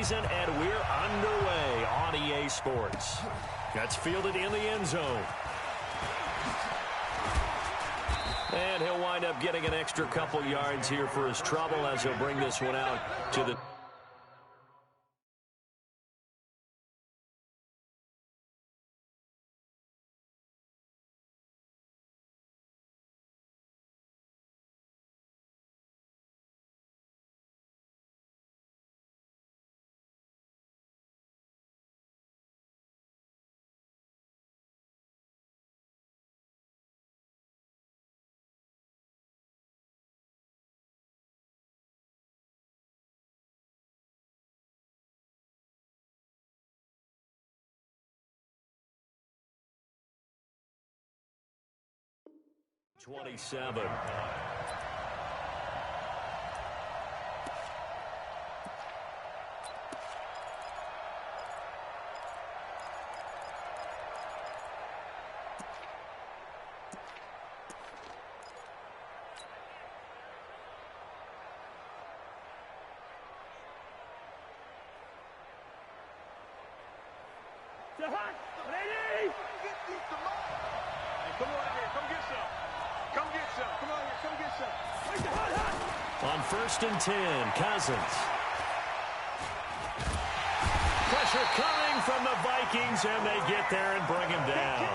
season, and we're underway on EA Sports. That's fielded in the end zone. And he'll wind up getting an extra couple yards here for his trouble as he'll bring this one out to the... ...27. Ready? Come on here, come get some. Come get some. Come on here, come get some. On 1st and 10, Cousins. Pressure coming from the Vikings, and they get there and bring him down.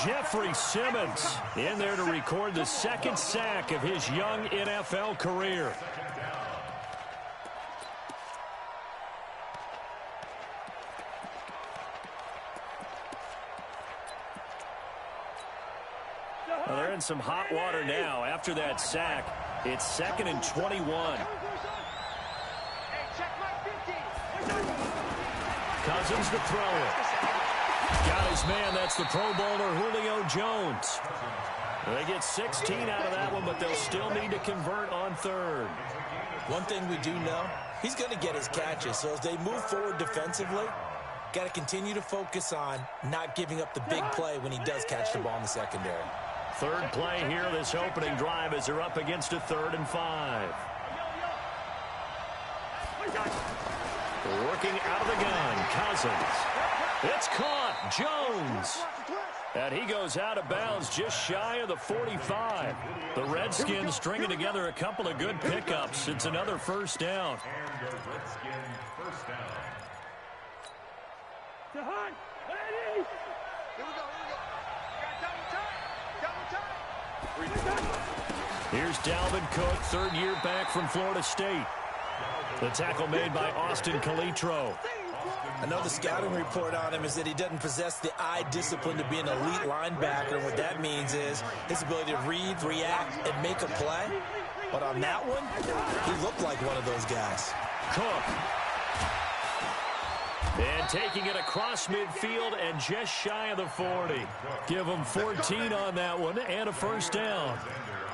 Jeffrey Simmons in there to record the 2nd sack of his young NFL career. Well, they're in some hot water now. After that sack, it's 2nd and 21. Cousins to throw it. Got his man. That's the Pro Bowler Julio Jones. They get 16 out of that one, but they'll still need to convert on 3rd. One thing we do know, he's going to get his catches. So as they move forward defensively, got to continue to focus on not giving up the big play when he does catch the ball in the secondary. 3rd play here, this opening drive, as they're up against a 3rd and 5. Working out of the gun, Cousins. It's caught, Jones. And he goes out of bounds just shy of the 45. The Redskins stringing together a couple of good pickups. It's another 1st down. Here's Dalvin Cook, 3rd year back from Florida State. The tackle made by Austin Calitro. I know the scouting report on him is that he doesn't possess the eye discipline to be an elite linebacker. And what that means is his ability to read, react, and make a play. But on that one, he looked like one of those guys. Cook. And taking it across midfield and just shy of the 40. Give him 14 on that one and a 1st down.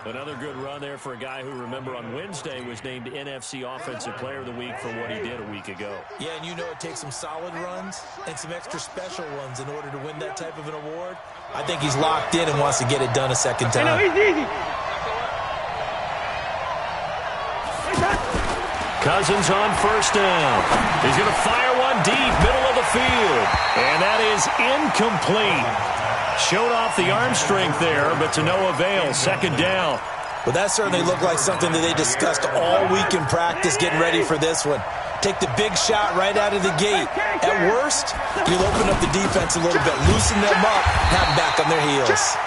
Another good run there for a guy who, remember, on Wednesday was named NFC Offensive Player of the Week for what he did a week ago. Yeah, and you know it takes some solid runs and some extra special ones in order to win that type of an award. I think he's locked in and wants to get it done a 2nd time. Cousins on 1st down. He's going to fire one deep, middle of the field. And that is incomplete. Showed off the arm strength there, but to no avail. 2nd down. Well, that certainly looked like something that they discussed all week in practice getting ready for this one. Take the big shot right out of the gate. At worst, you'll open up the defense a little bit, loosen them up, have them back on their heels.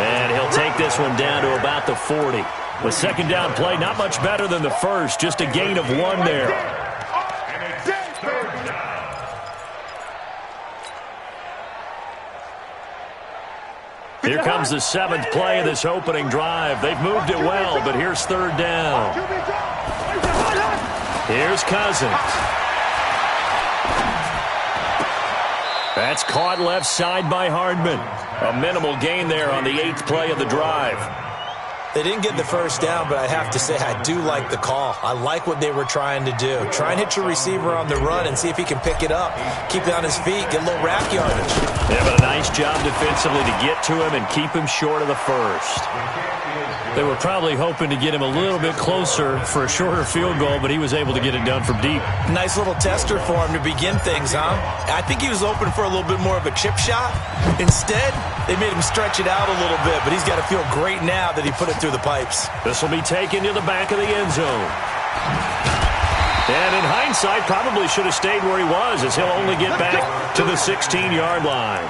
And he'll take this one down to about the 40. The 2nd down play, not much better than the 1st, just a gain of 1 there. Here comes the 7th play of this opening drive. They've moved it well, but here's 3rd down. Here's Cousins. That's caught left side by Hardman. A minimal gain there on the 8th play of the drive. They didn't get the 1st down, but I have to say I do like the call. I like what they were trying to do. Try and hit your receiver on the run and see if he can pick it up. Keep it on his feet, get a little rack yardage. Yeah, but a nice job defensively to get to him and keep him short of the 1st. They were probably hoping to get him a little bit closer for a shorter field goal, but he was able to get it done from deep. Nice little tester for him to begin things, huh? I think he was open for a little bit more of a chip shot. Instead, they made him stretch it out a little bit, but he's got to feel great now that he put it through the pipes. This will be taken to the back of the end zone. And in hindsight, probably should have stayed where he was, as he'll only get back to the 16-yard line.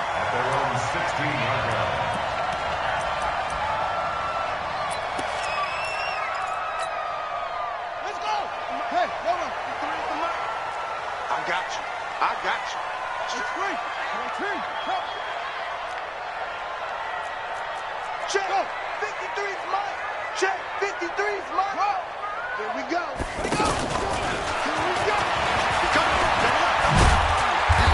Check. 53's mine. Check. 53's mine. Here we go. Here we go.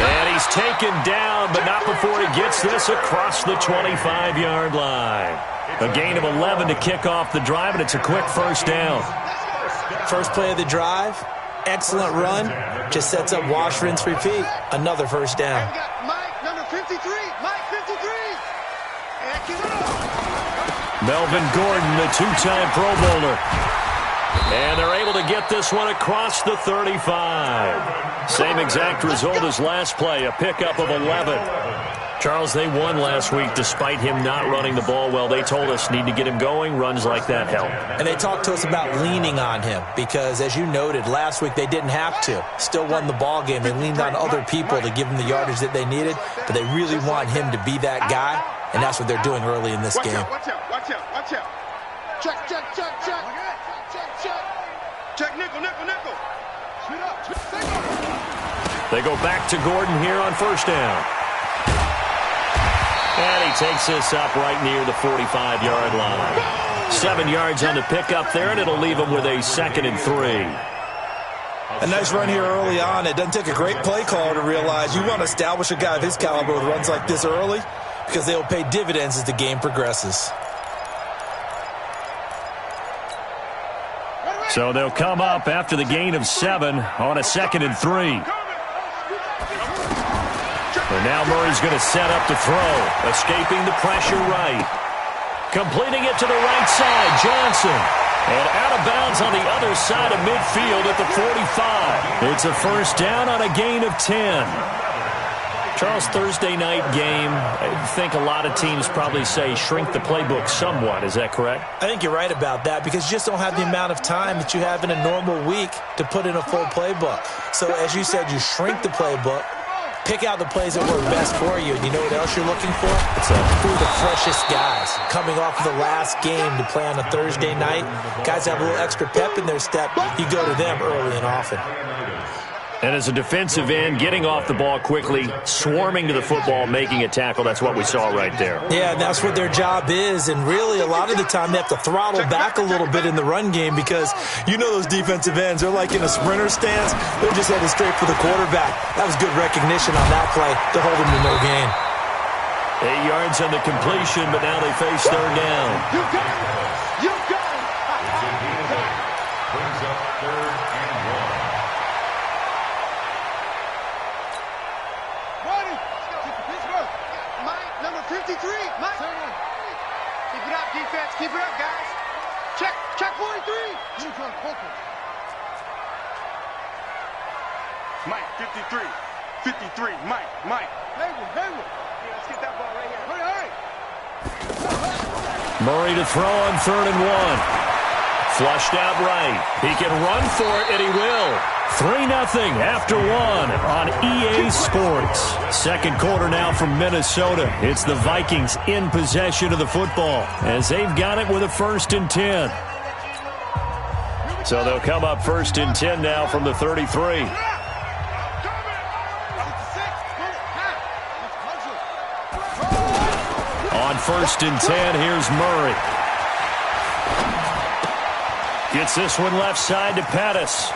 And he's taken down, but not before he gets this across the 25-yard line. A gain of 11 to kick off the drive, and it's a quick first down. First play of the drive, excellent run, just sets up wash, rinse, repeat. Another first down. Mike, number 53. Mike, 53. Melvin Gordon, the two-time Pro Bowler. And they're able to get this one across the 35. Same exact result as last play, a pickup of 11. Charles, they won last week despite him not running the ball well. They told us need to get him going. Runs like that help. And they talked to us about leaning on him because, as you noted, last week they didn't have to. Still won the ball game. They leaned on other people to give them the yardage that they needed, but they really want him to be that guy, and that's what they're doing early in this game. Watch out. Check. Check, nickel. Shoot up. They go back to Gordon here on first down. And he takes this up right near the 45-yard line. 7 yards on the pickup there, and it'll leave him with a 2nd and 3. A nice run here early on. It doesn't take a great play call to realize you want to establish a guy of his caliber with runs like this early because they'll pay dividends as the game progresses. So they'll come up after the gain of 7 on a 2nd and 3. And now Murray's going to set up to throw, escaping the pressure right. Completing it to the right side, Johnson. And out of bounds on the other side of midfield at the 45. It's a first down on a gain of 10. Charles, Thursday night game, I think a lot of teams probably say shrink the playbook somewhat. Is that correct? I think you're right about that because you just don't have the amount of time that you have in a normal week to put in a full playbook. So as you said, you shrink the playbook, pick out the plays that work best for you, and you know what else you're looking for? It's who are the freshest guys coming off of the last game to play on a Thursday night. Guys have a little extra pep in their step. You go to them early and often. And as a defensive end, getting off the ball quickly, swarming to the football, making a tackle, that's what we saw right there. Yeah, and that's what their job is. And really, a lot of the time, they have to throttle back a little bit in the run game because you know those defensive ends, they're like in a sprinter stance. They're just headed straight for the quarterback. That was good recognition on that play to hold them to no gain. 8 yards on the completion, but now they face third down. You got it. You got it. Brings up 3rd and 1. Mike, number 53. Mike. Keep it up, defense. Keep it up, guys. Check 43. Mike, 53. 53. Mike. Hayward. Yeah, let's get that ball right here. Hurry. Murray to throw on 3rd and 1. Flushed out right. He can run for it, and he will. 3-0 after 1 on EA Sports. Second quarter now from Minnesota. It's the Vikings in possession of the football as they've got it with a 1st and 10. So they'll come up 1st and 10 now from the 33. On 1st and 10, here's Murray. Gets this one left side to Pettis.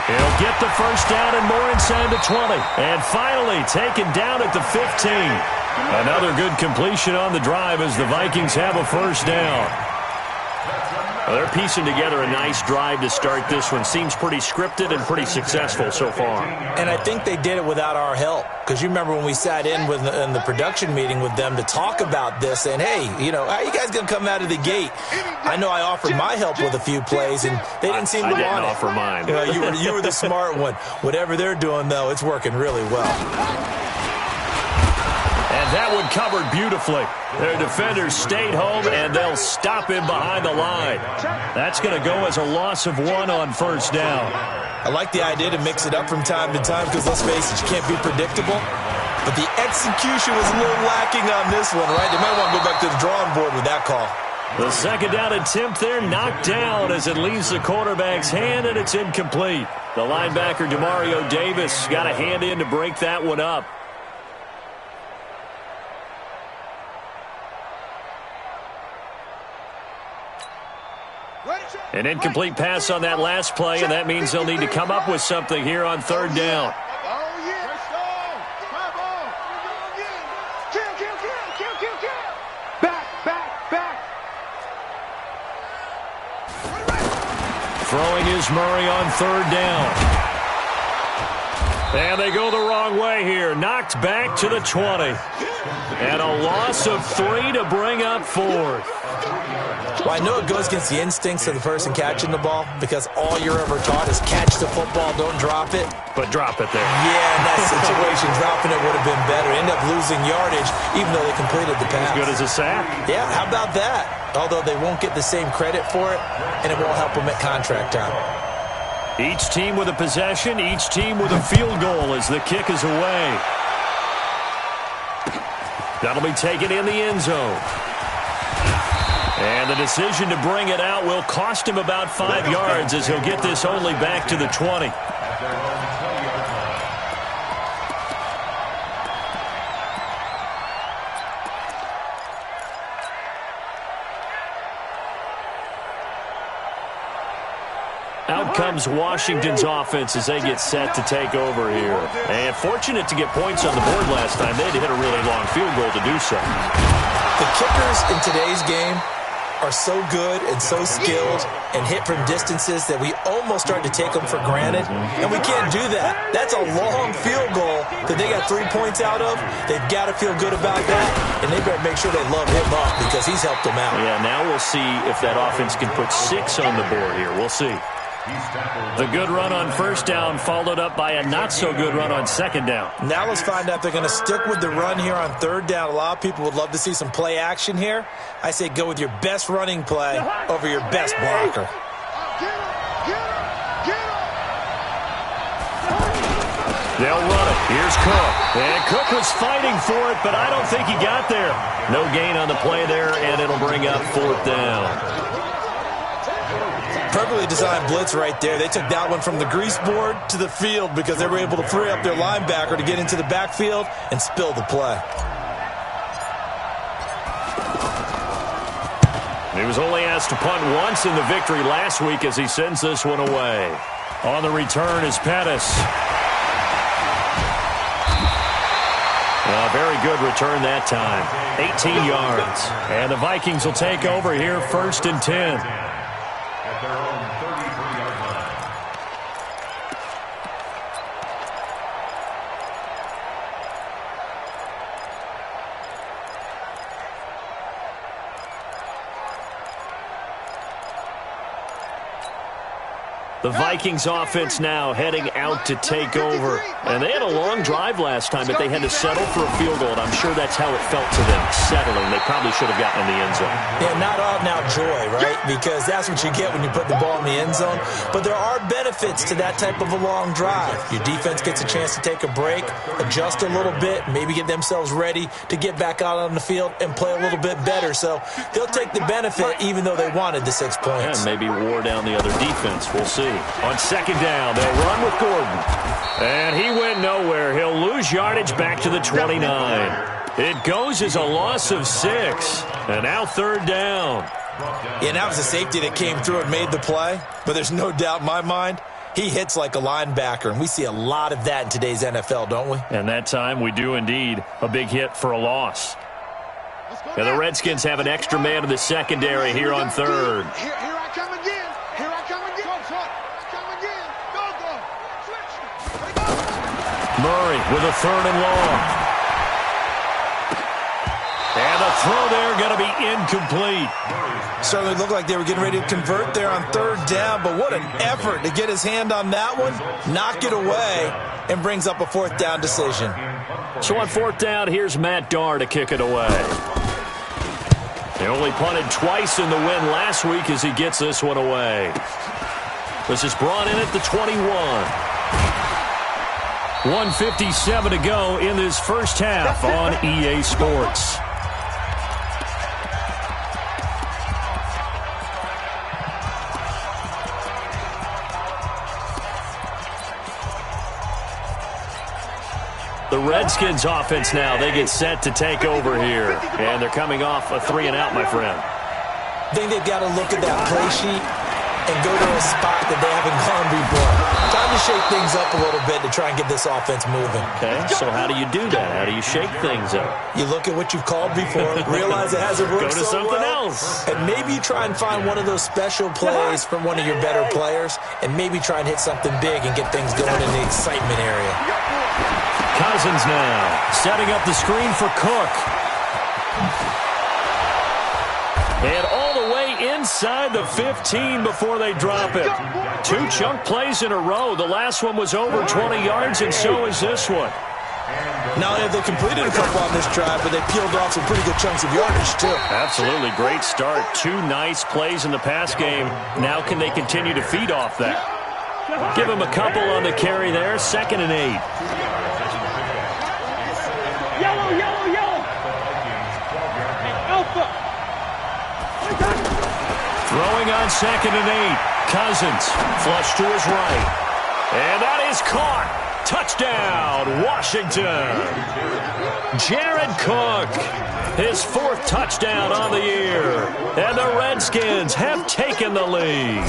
He'll get the first down and more inside the 20. And finally taken down at the 15. Another good completion on the drive as the Vikings have a first down. Well, they're piecing together a nice drive to start this one. Seems pretty scripted and pretty successful so far. And I think they did it without our help. Because you remember when we sat in the production meeting with them to talk about this, and hey, you know, how are you guys going to come out of the gate? I know I offered my help with a few plays, and they didn't seem to want it. I didn't offer mine. You know, you were the smart one. Whatever they're doing, though, it's working really well. And that one covered beautifully. Their defenders stayed home, and they'll stop him behind the line. That's going to go as a loss of 1 on first down. I like the idea to mix it up from time to time because, let's face it, you can't be predictable. But the execution was a little lacking on this one, right? They might want to go back to the drawing board with that call. The second down attempt there knocked down as it leaves the quarterback's hand, and it's incomplete. The linebacker, Demario Davis, got a hand in to break that one up. An incomplete pass on that last play, and that means they'll need to come up with something here on third down. Throwing is Murray on third down. And they go the wrong way here. Knocked back to the 20. And a loss of 3 to bring up fourth. Well, I know it goes against the instincts of the person catching the ball because all you're ever taught is catch the football, don't drop it. But drop it there. Yeah, in that situation, dropping it would have been better. End up losing yardage even though they completed the pass. As good as a sack. Yeah, how about that? Although they won't get the same credit for it, and it won't help them at contract time. Each team with a possession, each team with a field goal as the kick is away. That'll be taken in the end zone. And the decision to bring it out will cost him about 5 yards as he'll get this only back to the 20. Out comes Washington's offense as they get set to take over here. And fortunate to get points on the board last time. They had to hit a really long field goal to do so. The kickers in today's game are so good and so skilled and hit from distances that we almost start to take them for granted. And we can't do that. That's a long field goal that they got 3 points out of. They've got to feel good about that, and they better make sure they love him up because he's helped them out. Yeah, now we'll see if that offense can put 6 on the board here. We'll see. The good run on first down followed up by a not-so-good run on second down. Now let's find out if they're going to stick with the run here on third down. A lot of people would love to see some play action here. I say go with your best running play over your best blocker. They'll run it. Here's Cook. And Cook was fighting for it, but I don't think he got there. No gain on the play there, and it'll bring up fourth down. Perfectly designed blitz right there. They took that one from the grease board to the field because they were able to free up their linebacker to get into the backfield and spill the play. He was only asked to punt once in the victory last week as he sends this one away. On the return is Pettis. A very good return that time. 18 yards. And the Vikings will take over here first and 10. At their own 33-yard line. The Vikings offense now heading out to take over. And they had a long drive last time, but they had to settle for a field goal, and I'm sure that's how it felt to them, settling. They probably should have gotten in the end zone. Yeah, not all now joy, right? Because that's what you get when you put the ball in the end zone. But there are benefits to that type of a long drive. Your defense gets a chance to take a break, adjust a little bit, maybe get themselves ready to get back out on the field and play a little bit better. So they'll take the benefit even though they wanted the 6 points. And maybe wore down the other defense. We'll see. On second down, they'll run with Gordon. And he went nowhere. He'll lose yardage back to the 29. It goes as a loss of 6. And now third down. Yeah, and that was a safety that came through and made the play. But there's no doubt in my mind, he hits like a linebacker. And we see a lot of that in today's NFL, don't we? And that time we do indeed. A big hit for a loss. Now the Redskins have an extra man in the secondary here on third. Here I come. Murray with a 3rd and long. And the throw there going to be incomplete. Certainly looked like they were getting ready to convert there on 3rd down, but what an effort to get his hand on that one, knock it away, and brings up a 4th down decision. So on 4th down, here's Matt Darr to kick it away. They only punted twice in the win last week as he gets this one away. This is brought in at the 21. 1:57 to go in this first half on EA Sports. The Redskins offense now, they get set to take over here. And they're coming off a 3-and-out, my friend. I think they've got to look at that play sheet and go to a spot that they haven't gone before. Time to shake things up a little bit to try and get this offense moving. Okay, so how do you do that? How do you shake things up? You look at what you've called before, realize it hasn't worked Go to so something well, else. and maybe you try and find one of those special plays from one of your better players, and maybe try and hit something big and get things going in the excitement area. Cousins now setting up the screen for Cook. And all the way inside the 15 before they drop it. 2 chunk plays in a row. The last one was over 20 yards, and so is this one. Not only have they completed a couple on this drive, but they peeled off some pretty good chunks of yardage, too. Absolutely. Great start. 2 nice plays in the pass game. Now can they continue to feed off that? Give them a couple on the carry there. 2nd and 8. Yellow, yellow, yellow. Alpha. Throwing on 2nd and 8. Cousins flush to his right. And that is caught. Touchdown, Washington. Jared Cook, his 4th touchdown on the year. And the Redskins have taken the lead.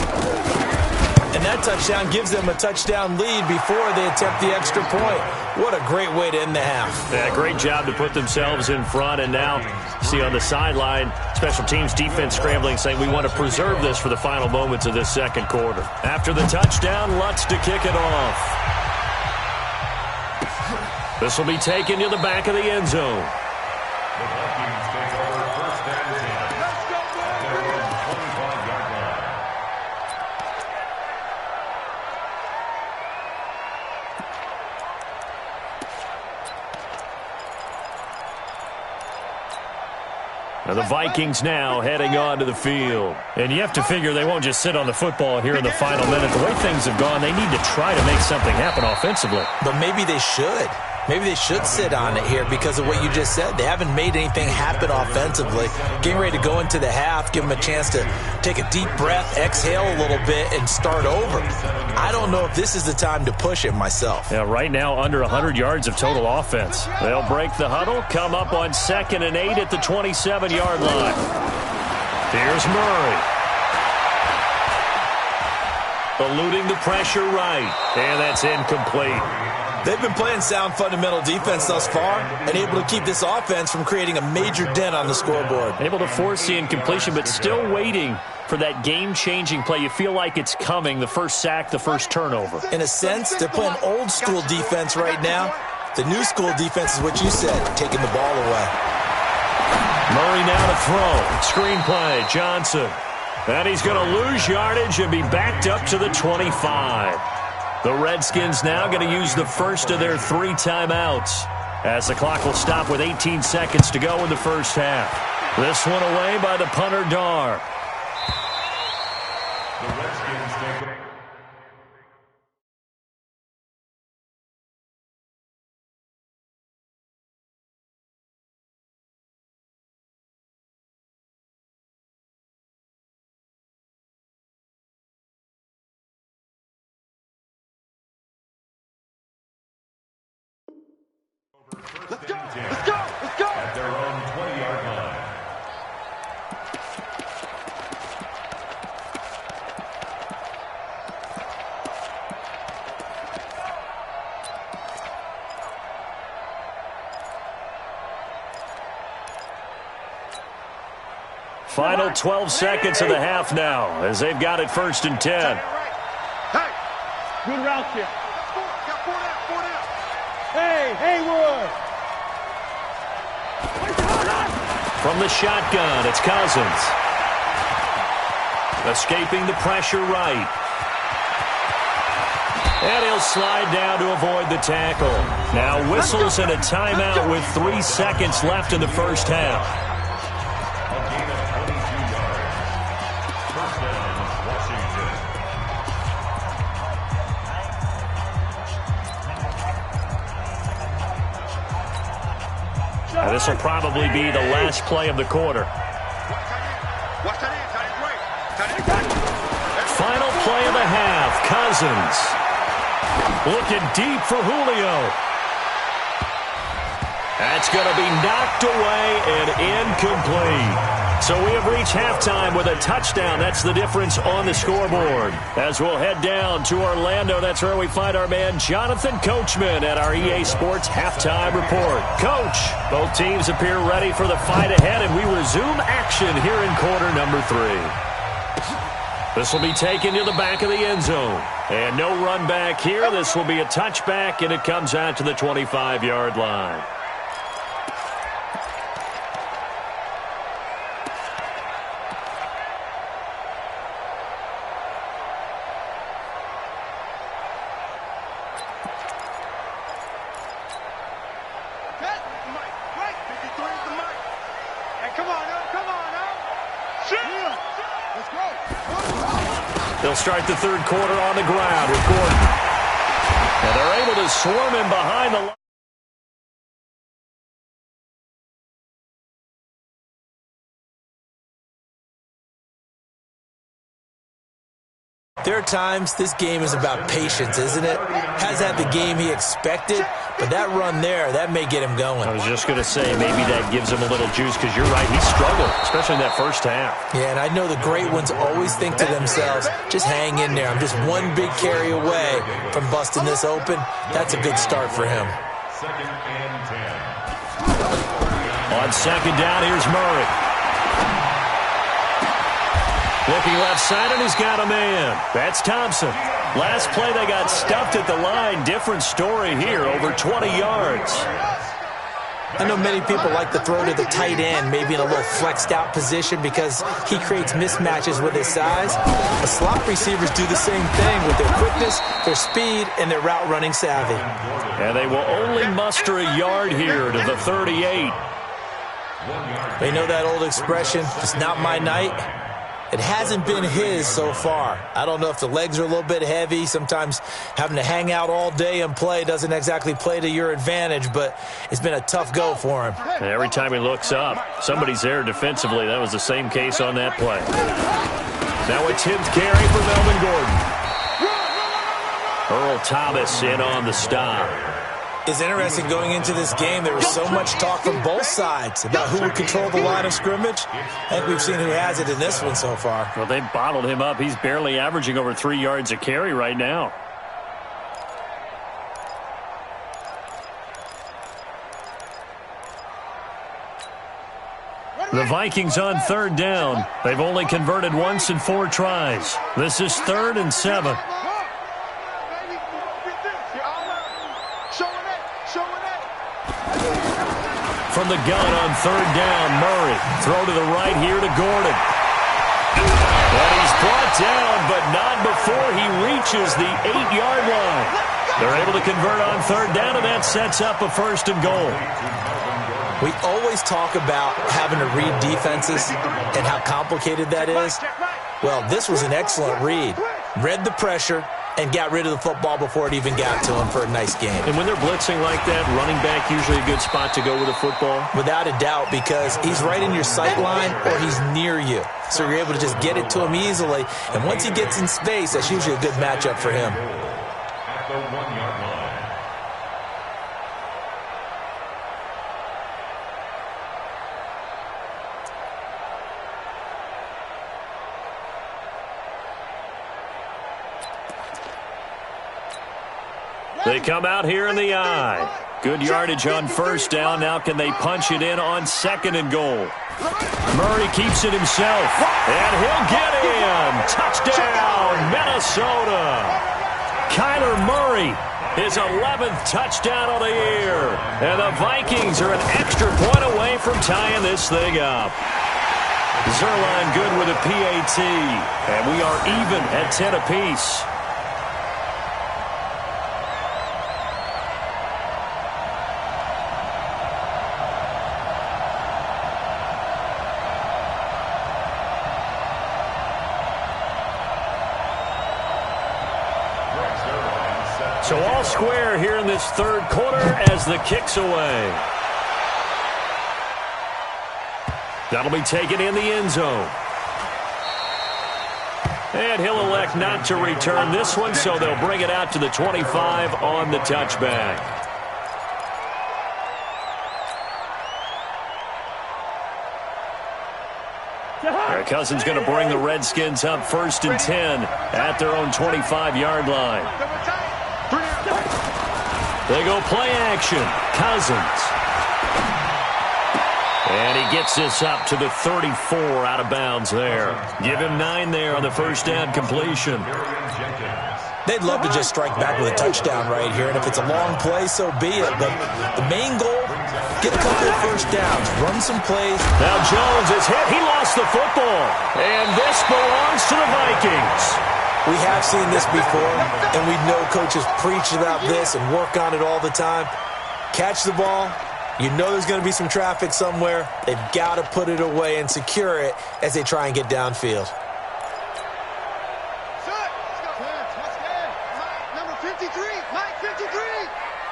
And that touchdown gives them a touchdown lead before they attempt the extra point. What a great way to end the half. Yeah, great job to put themselves in front. And now, see on the sideline, special teams defense scrambling, saying we want to preserve this for the final moments of this 2nd quarter. After the touchdown, Lutz to kick it off. This will be taken to the back of the end zone. And the Vikings now heading onto the field. And you have to figure they won't just sit on the football here in the final minute. The way things have gone, they need to try to make something happen offensively. But maybe they should. Maybe they should sit on it here because of what you just said. They haven't made anything happen offensively. Getting ready to go into the half, give them a chance to take a deep breath, exhale a little bit, and start over. I don't know if this is the time to push it myself. Yeah, right now under 100 yards of total offense. They'll break the huddle, come up on 2nd and 8 at the 27-yard line. Here's Murray. Eluding the pressure right, and that's incomplete. They've been playing sound fundamental defense thus far and able to keep this offense from creating a major dent on the scoreboard. Able to force the incompletion, but still waiting for that game-changing play. You feel like it's coming, the first sack, the first turnover. In a sense, they're playing old-school defense right now. The new school defense is what you said, taking the ball away. Murray now to throw. Screen play, Johnson. And he's going to lose yardage and be backed up to the 25. The Redskins now going to use the first of their 3 timeouts as the clock will stop with 18 seconds to go in the first half. This one away by the punter, Darr. The Redskins take it. Let's go! Let's go! Let's go! At their own 20-yard line. Final 12 seconds of the half now as they've got it 1st and 10. Hey! Good route here. Got 4 down, 4 down. Haywood. From the shotgun, it's Cousins. Escaping the pressure right. And he'll slide down to avoid the tackle. Now whistles and a timeout with 3 seconds left in the first half. A gain of 22 yards. First down, Washington. Now this will probably be the last play of the quarter. Final play of the half. Cousins. Looking deep for Julio. That's going to be knocked away and incomplete. So we have reached halftime with a touchdown. That's the difference on the scoreboard. As we'll head down to Orlando, that's where we find our man Jonathan Coachman at our EA Sports Halftime Report. Coach, both teams appear ready for the fight ahead, and we resume action here in quarter number 3. This will be taken to the back of the end zone. And no run back here. This will be a touchback, and it comes out to the 25-yard line. They'll start the third quarter on the ground with Gordon. And they're able to swarm him behind the line. There are times this game is about patience, isn't it? Hasn't had the game he expected, but that run there, that may get him going. I was just going to say, maybe that gives him a little juice, because you're right, he struggled, especially in that first half. Yeah, and I know the great ones always think to themselves, just hang in there. I'm just one big carry away from busting this open. That's a good start for him. Second and 10. On second down, here's Murray. Looking left side, and he's got a man. That's Thompson. Last play, they got stuffed at the line. Different story here, over 20 yards. I know many people like to throw to the tight end, maybe in a little flexed out position because he creates mismatches with his size. The slot receivers do the same thing with their quickness, their speed, and their route running savvy. And they will only muster a yard here to the 38. They know that old expression, it's not my night. It hasn't been his so far. I don't know if the legs are a little bit heavy. Sometimes having to hang out all day and play doesn't exactly play to your advantage, but it's been a tough go for him. And every time he looks up, somebody's there defensively. That was the same case on that play. Now a 10th carry for Melvin Gordon. Earl Thomas in on the stop. It's interesting going into this game. There was so much talk from both sides about who would control the line of scrimmage. I think we've seen who has it in this one so far. Well, they've bottled him up. He's barely averaging over 3 yards a carry right now. The Vikings on third down. They've only converted once in 4 tries. This is 3rd and 7. From the gun on third down, Murray. Throw to the right here to Gordon. And he's brought down, but not before he reaches the 8-yard line. They're able to convert on third down, and that sets up a 1st and goal. We always talk about having to read defenses and how complicated that is. Well, this was an excellent read. Read the pressure and got rid of the football before it even got to him for a nice game. And when they're blitzing like that, running back usually a good spot to go with the football? Without a doubt, because he's right in your sight line or he's near you. So you're able to just get it to him easily. And once he gets in space, that's usually a good matchup for him. At the 1-yard line. They come out here in the eye. Good yardage on first down. Now can they punch it in on 2nd and goal? Murray keeps it himself, and he'll get in. Touchdown, Minnesota. Kyler Murray His 11th touchdown of the year. And the Vikings are an extra point away from tying this thing up. Zuerlein good with a PAT. And we are even at 10 apiece. So all square here in this third quarter as the kick's away. That'll be taken in the end zone. And he'll elect not to return this one, so they'll bring it out to the 25 on the touchback. Cousins going to bring the Redskins up 1st and 10 at their own 25-yard line. They go play action. Cousins. And he gets this up to the 34 out of bounds there. Give him 9 there on the first down completion. They'd love to just strike back with a touchdown right here, and if it's a long play, so be it. But the main goal, get a couple of first downs, run some plays. Now Jones is hit. He lost the football. And this belongs to the Vikings. We have seen this before, and we know coaches preach about this and work on it all the time. Catch the ball. You know there's going to be some traffic somewhere. They've got to put it away and secure it as they try and get downfield. Number 53, Mike 53.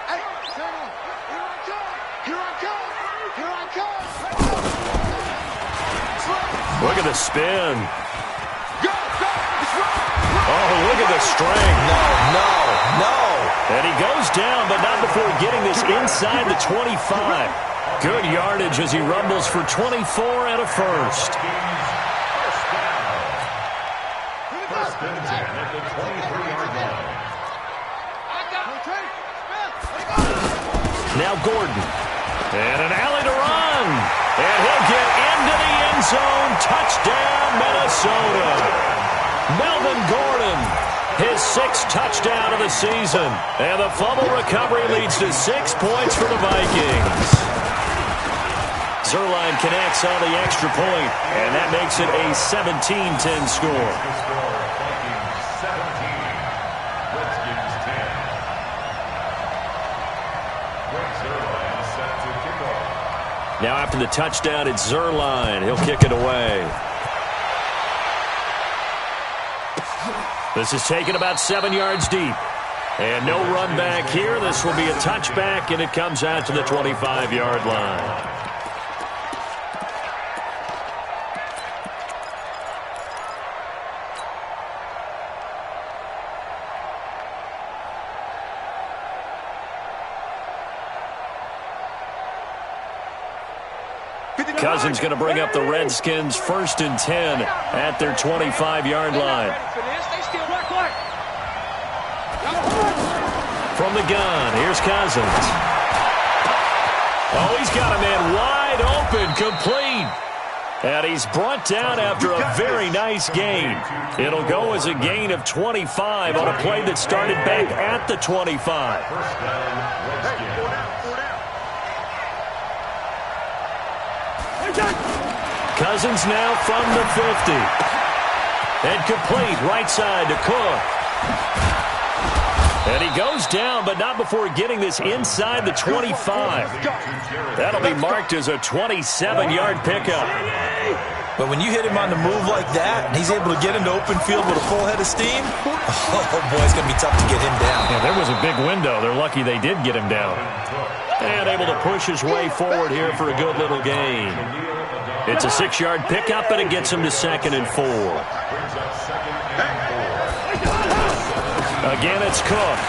Hey, turn on. Here I come. Here I come. Here I come. Look at the spin. Oh, look at the string. No. And he goes down, but not before getting this inside the 25. Good yardage as he rumbles for 24 and a first. First and 10 at the 23-yard line. Now Gordon. And an alley to run. And he'll get into the end zone. Touchdown, Minnesota. Melvin Gordon, his 6th touchdown of the season. And the fumble recovery leads to 6 points for the Vikings. Zuerlein connects on the extra point, and that makes it a 17-10 score. Now after the touchdown, it's Zuerlein. He'll kick it away. This is taken about 7 yards deep. And no run back here. This will be a touchback, and it comes out to the 25-yard line. Cousins going to bring up the Redskins 1st and 10 at their 25-yard line. From the gun, here's Cousins. Oh, he's got a man wide open, complete. And he's brought down after a very nice gain. It'll go as a gain of 25 on a play that started back at the 25. Cousins now from the 50. And complete, right side to Cook. And he goes down, but not before getting this inside the 25. That'll be marked as a 27-yard pickup. But when you hit him on the move like that, and he's able to get into open field with a full head of steam, oh boy, it's going to be tough to get him down. Yeah, there was a big window. They're lucky they did get him down. And able to push his way forward here for a good little gain. It's a 6-yard pickup, and it gets him to 2nd and 4. Again, it's Cook.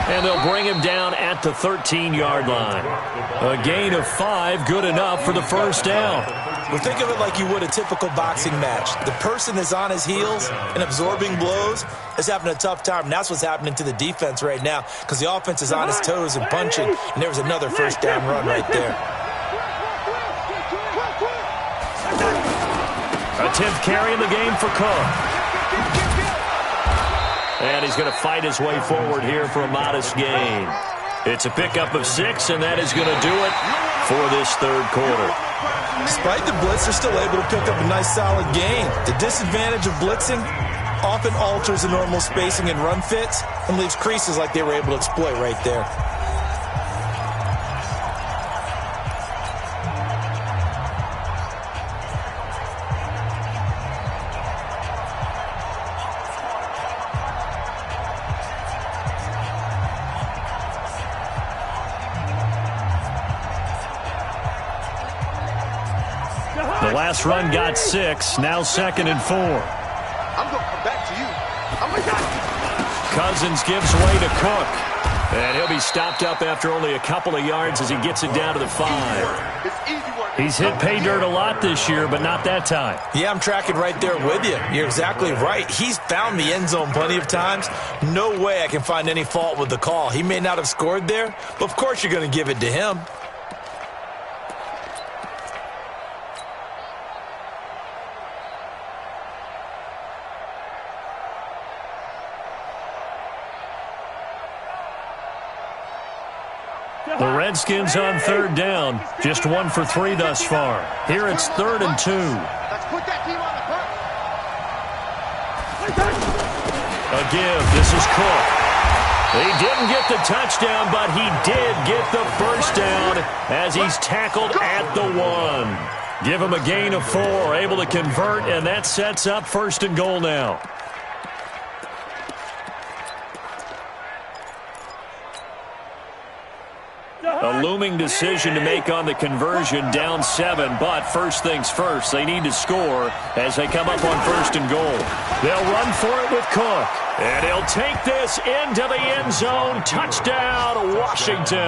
And they'll bring him down at the 13-yard line. A gain of 5, good enough for the first down. Well, think of it like you would a typical boxing match. The person that's on his heels and absorbing blows is having a tough time. And that's what's happening to the defense right now because the offense is on his toes and punching. And there was another first down run right there. A 10th carry in the game for Cook. And he's going to fight his way forward here for a modest gain. It's a pickup of 6, and that is going to do it for this third quarter. Despite the blitz, they're still able to pick up a nice solid gain. The disadvantage of blitzing often alters the normal spacing and run fits and leaves creases like they were able to exploit right there. The last run got 6, now 2nd and 4. I'm going to come back to you. I'm going to Cousins gives way to Cook. And he'll be stopped up after only a couple of yards as he gets it down to the 5. It's easy work. He's hit pay dirt a lot this year, but not that time. Yeah, I'm tracking right there with you. You're exactly right. He's found the end zone plenty of times. No way I can find any fault with the call. He may not have scored there, but of course you're going to give it to him. The Redskins on 3rd down. Just 1 for 3 thus far. Here it's 3rd and 2. Let's put that team on the front. A give. This is Cook. He didn't get the touchdown, but he did get the first down as he's tackled at the 1. Give him a gain of 4. Able to convert, and that sets up 1st and goal now. A looming decision to make on the conversion, down 7, but first things first, they need to score as they come up on 1st and goal. They'll run for it with Cook, and he'll take this into the end zone. Touchdown, Washington.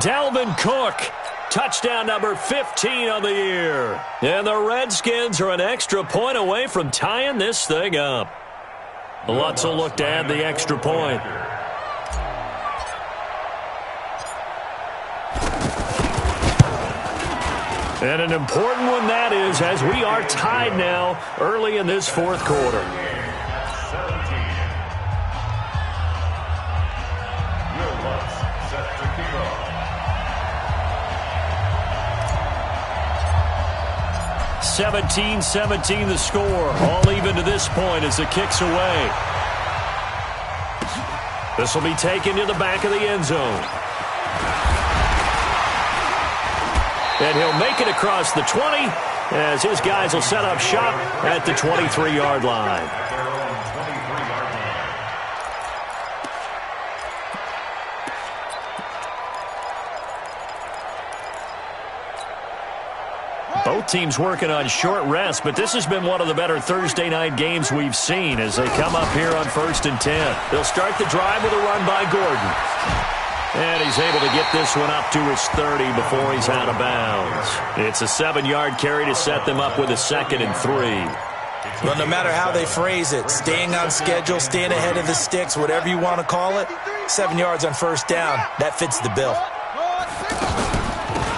Dalvin Cook, touchdown number 15 on the year. And the Redskins are an extra point away from tying this thing up. Lutz will look to add the extra point. And an important one that is, as we are tied now early in this 4th quarter. 17-17 the score. All even to this point as the kick's away. This will be taken to the back of the end zone. And he'll make it across the 20 as his guys will set up shop at the 23-yard line. Both teams working on short rest, but this has been one of the better Thursday night games we've seen as they come up here on 1st and 10. They'll start the drive with a run by Gordon. And he's able to get this one up to his 30 before he's out of bounds. It's a 7-yard carry to set them up with a 2nd and 3. Well, no matter how they phrase it, staying on schedule, staying ahead of the sticks, whatever you want to call it, 7 yards on 1st down, that fits the bill.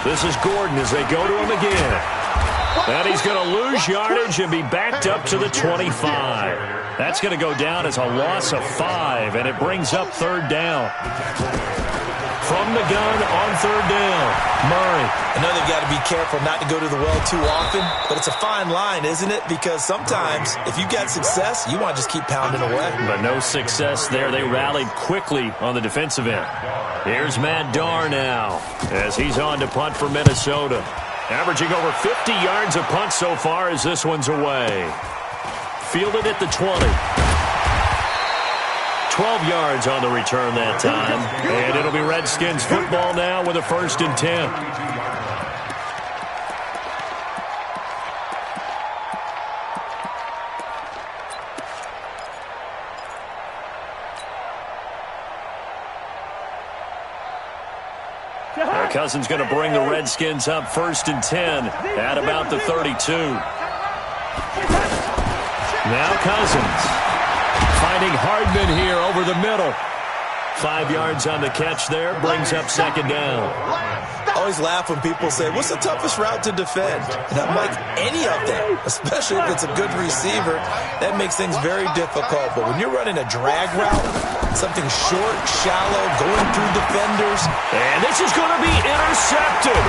This is Gordon as they go to him again. And he's going to lose yardage and be backed up to the 25. That's going to go down as a loss of 5, and it brings up 3rd down. From the gun on 3rd down, Murray. I know they've got to be careful not to go to the well too often, but it's a fine line, isn't it? Because sometimes, if you got success, you want to just keep pounding away. But no success there. They rallied quickly on the defensive end. Here's Matt Darr now as he's on to punt for Minnesota. Averaging over 50 yards a punt so far as this one's away. Fielded at the 20. 12 yards on the return that time. And it'll be Redskins football now with a 1st and 10. Cousins going to bring the Redskins up 1st and 10 at about the 32. Now Cousins finding Hardman here over the middle. 5 yards on the catch there, brings up 2nd down. I always laugh when people say, what's the toughest route to defend? And I'm like, any of them, especially if it's a good receiver. That makes things very difficult. But when you're running a drag route, something short, shallow, going through defenders. And this is going to be intercepted.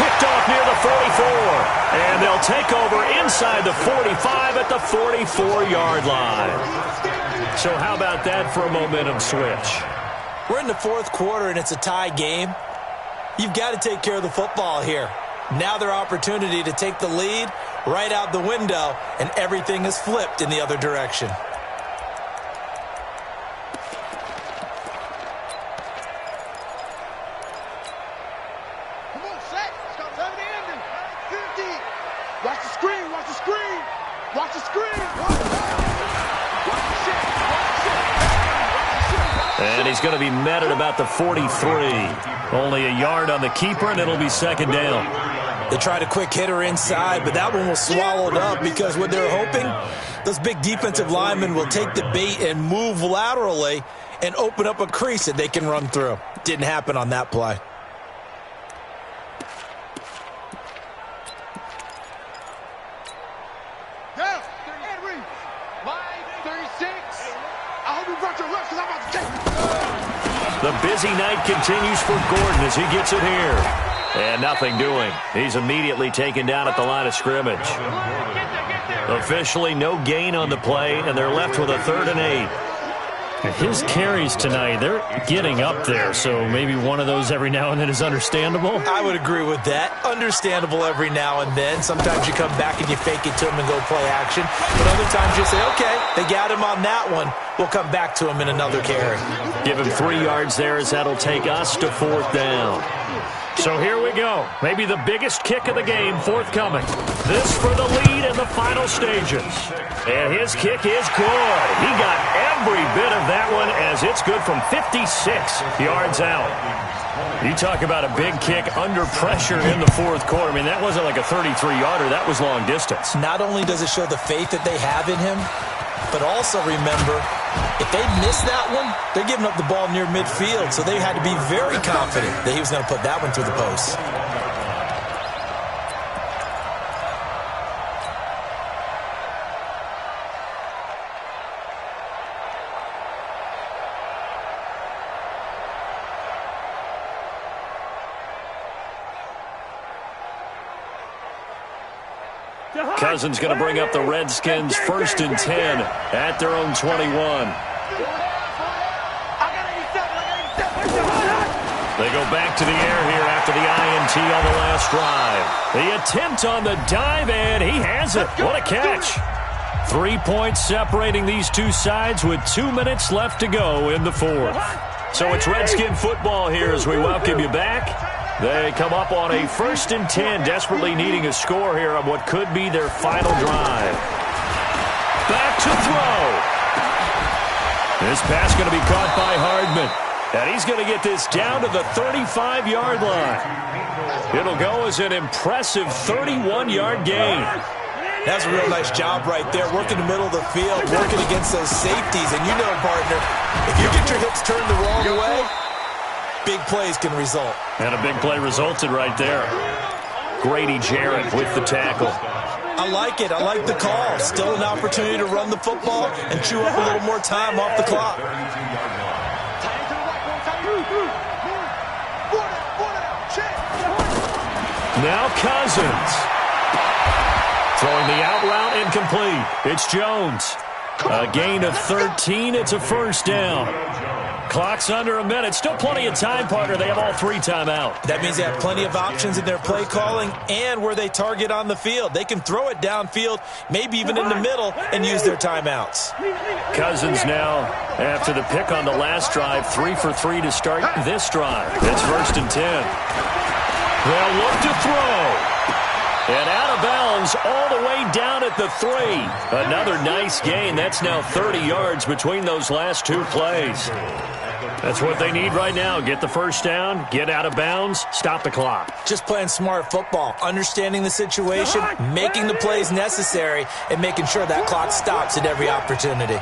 Picked off near the 44. And they'll take over inside the 45 at the 44-yard line. So how about that for a momentum switch? We're in the fourth quarter, and it's a tie game. You've got to take care of the football here. Now their opportunity to take the lead right out the window, and everything is flipped in the other direction. Come on, Shaq. Stop having the ending. 50. Watch the screen. Watch the screen. Watch the screen. Watch the shit. And he's going to be met at about the 43. Only a yard on the keeper, and it'll be second down. They tried a quick hitter inside, but that one was swallowed up because what they're hoping, those big defensive linemen will take the bait and move laterally and open up a crease that they can run through. Didn't happen on that play. Yeah. Henry. Line 36. I hope you brought your left because I'm about to take it. The busy night continues for Gordon as he gets it here. And nothing doing. He's immediately taken down at the line of scrimmage. Officially no gain on the play, and they're left with a 3rd and 8. His carries tonight, they're getting up there, so maybe one of those every now and then is understandable. I would agree with that. Understandable every now and then. Sometimes you come back and you fake it to him and go play action. But other times you say, okay, they got him on that one. We'll come back to him in another carry. Give him 3 yards there as that'll take us to 4th down. So here we go. Maybe the biggest kick of the game forthcoming. This for the lead in the final stages. And his kick is good. He got every bit of that one as it's good from 56 yards out. You talk about a big kick under pressure in the fourth quarter. I mean, that wasn't like a 33-yarder. That was long distance. Not only does it show the faith that they have in him, but also remember, if they miss that one, they're giving up the ball near midfield, so they had to be very confident that he was going to put that one through the post. Cousins going to bring up the Redskins 1st and 10 at their own 21. They go back to the air here after the INT on the last drive. The attempt on the dive, and he has it. What a catch. 3 points separating these two sides with 2 minutes left to go in the fourth. So it's Redskin football here as we welcome you back. They come up on a 1st and 10, desperately needing a score here on what could be their final drive. Back to throw. This pass going to be caught by Hardman. And he's going to get this down to the 35-yard line. It'll go as an impressive 31-yard gain. That's a real nice job right there, working the middle of the field, working against those safeties. And you know, partner, if you get your hips turned the wrong way, big plays can result. And a big play resulted right there. Grady Jarrett with the tackle. I like it. I like the call. Still an opportunity to run the football and chew up a little more time off the clock. Now Cousins. Throwing the out route incomplete. It's Jones. A gain of 13. It's a 1st down. Clock's under a minute. Still plenty of time, partner. They have all 3 timeouts. That means they have plenty of options in their play calling and where they target on the field. They can throw it downfield, maybe even in the middle, and use their timeouts. Cousins now, after the pick on the last drive, 3 for 3 to start this drive. It's 1st and 10. They'll look to throw. And out of bounds all the way down at the 3. Another nice gain. That's now 30 yards between those last 2 plays. That's what they need right now. Get the 1st down, get out of bounds, stop the clock. Just playing smart football, understanding the situation, making the plays necessary, and making sure that clock stops at every opportunity.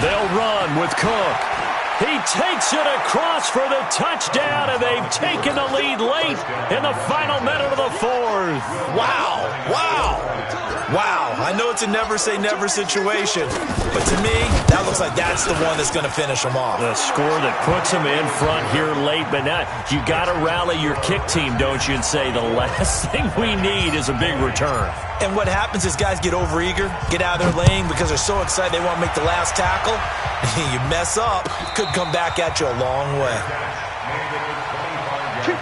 They'll run with Cook. He takes it across for the touchdown, and they've taken the lead late in the final minute of the fourth. Wow, wow, wow. I know it's a never-say-never situation, but to me, that looks like that's the one that's going to finish them off. The score that puts them in front here late, but now you got to rally your kick team, don't you, and say the last thing we need is a big return. And what happens is guys get overeager, get out of their lane because they're so excited they want to make the last tackle. You mess up, could come back at you a long way. The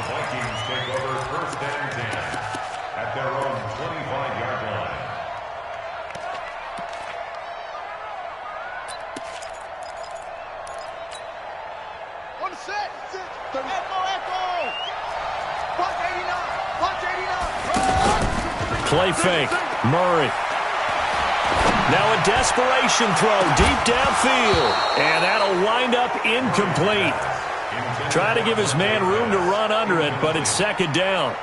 Vikings take over first and 10 at their own 25-yard line. On the set. Echo. Watch 89. Watch 89. Play fake. Murray. Now a desperation throw deep downfield. And that'll wind up incomplete. Try to give his man room to run under it, but it's second down.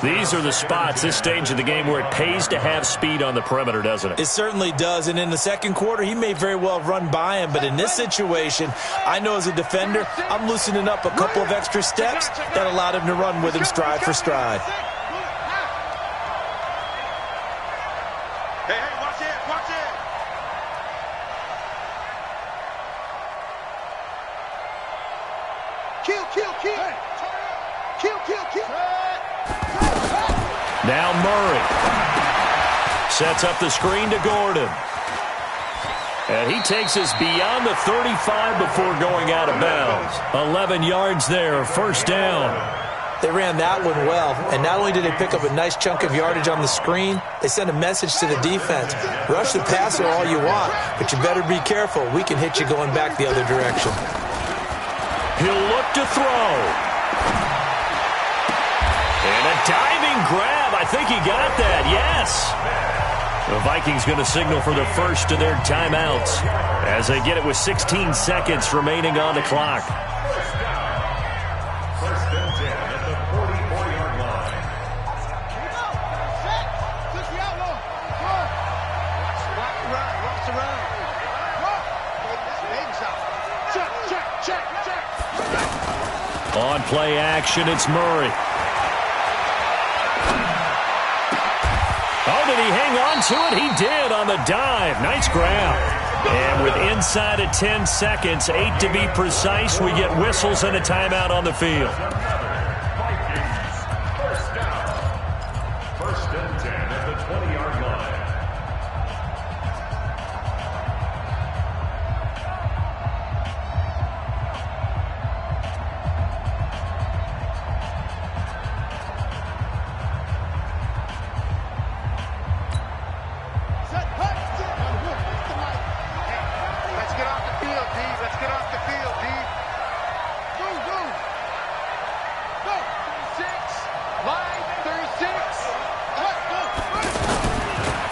These are the spots, this stage of the game, where it pays to have speed on the perimeter, doesn't it? It certainly does, and in the second quarter, he may very well run by him, but in this situation, I know as a defender, I'm loosening up a couple of extra steps that allowed him to run with him stride for stride. Hey, watch it. Kill. Now Murray sets up the screen to Gordon. And he takes us beyond the 35 before going out of bounds. 11 yards there, first down. They ran that one well, and not only did they pick up a nice chunk of yardage on the screen, they sent a message to the defense. Rush the passer all you want, but you better be careful. We can hit you going back the other direction. He'll look to throw. And a diving grab. I think he got that, yes. The Vikings going to signal for the first of their timeouts as they get it with 16 seconds remaining on the clock. First and 10 at the 44-yard line. Watch around. Check. On play action, it's Murray. Oh, did he hang on to it? He did on the dive. Nice grab. And with inside of 10 seconds, 8 to be precise, we get whistles and a timeout on the field. First down. First and 10 at the 20-yard line. Let's get off the field, D. Go. 36.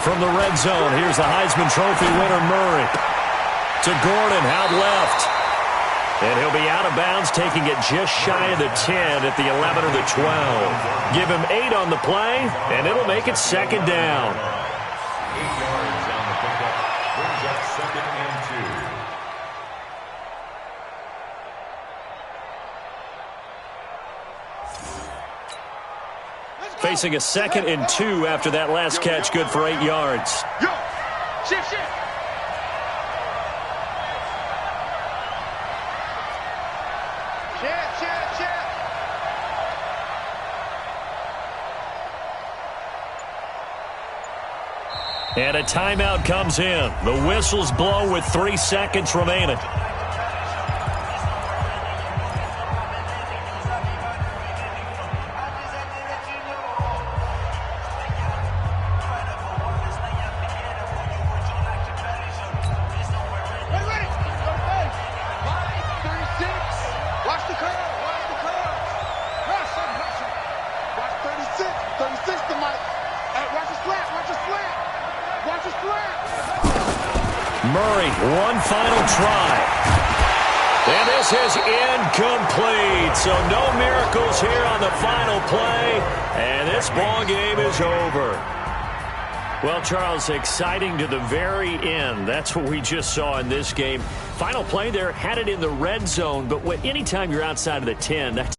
From the red zone, here's the Heisman Trophy winner, Murray. To Gordon, out left. And he'll be out of bounds, taking it just shy of the 10 at the 11 or the 12. Give him 8 on the play, and it'll make it second down. 8 yards on the pickup. Brings up second and 2. Facing a second and 2 after that last catch, good for 8 yards. Yo, shift. Check. And a timeout comes in. The whistles blow with 3 seconds remaining. Murray, one final try. And this is incomplete. So no miracles here on the final play. And this ball game is over. Well, Charles, exciting to the very end. That's what we just saw in this game. Final play there, had it in the red zone, but anytime you're outside of the 10, that's